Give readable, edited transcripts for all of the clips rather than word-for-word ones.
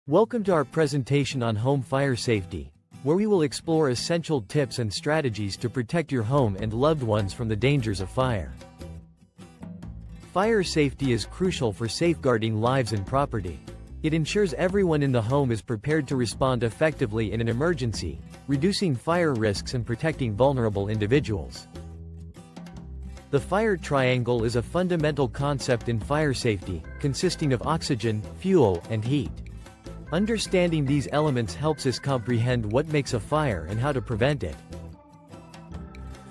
Welcome to our presentation on home fire safety, where we will explore essential tips and strategies to protect your home and loved ones from the dangers of fire. Fire safety is crucial for safeguarding lives and property. It ensures everyone in the home is prepared to respond effectively in an emergency, reducing fire risks and protecting vulnerable individuals. The fire triangle is a fundamental concept in fire safety, consisting of oxygen, fuel, and heat. Understanding these elements helps us comprehend what makes a fire and how to prevent it.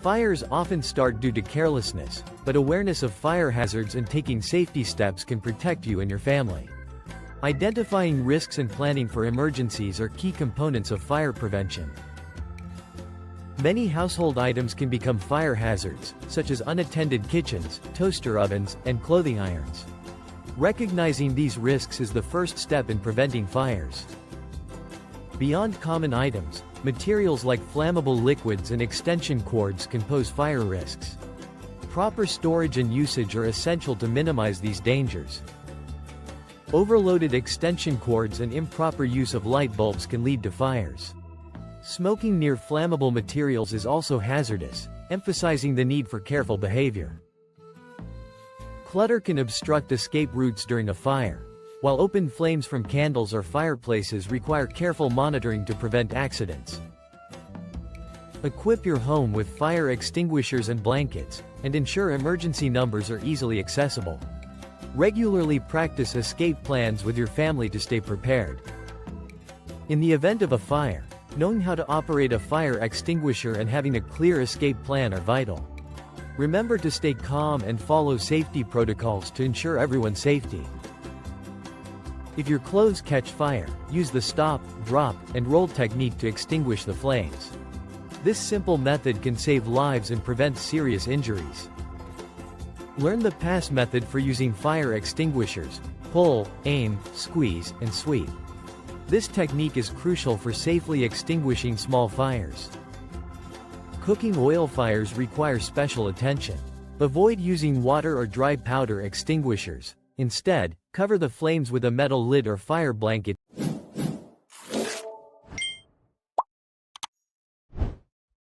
Fires often start due to carelessness, but awareness of fire hazards and taking safety steps can protect you and your family. Identifying risks and planning for emergencies are key components of fire prevention. Many household items can become fire hazards, such as unattended kitchens, toaster ovens, and clothing irons. Recognizing these risks is the first step in preventing fires. Beyond common items, materials like flammable liquids and extension cords can pose fire risks. Proper storage and usage are essential to minimize these dangers. Overloaded extension cords and improper use of light bulbs can lead to fires. Smoking near flammable materials is also hazardous, emphasizing the need for careful behavior. Clutter can obstruct escape routes during a fire, while open flames from candles or fireplaces require careful monitoring to prevent accidents. Equip your home with fire extinguishers and blankets, and ensure emergency numbers are easily accessible. Regularly practice escape plans with your family to stay prepared. In the event of a fire, knowing how to operate a fire extinguisher and having a clear escape plan are vital. Remember to stay calm and follow safety protocols to ensure everyone's safety. If your clothes catch fire, use the stop, drop, and roll technique to extinguish the flames. This simple method can save lives and prevent serious injuries. Learn the pass method for using fire extinguishers: pull, aim, squeeze, and sweep. This technique is crucial for safely extinguishing small fires. Cooking oil fires require special attention. Avoid using water or dry powder extinguishers. Instead, cover the flames with a metal lid or fire blanket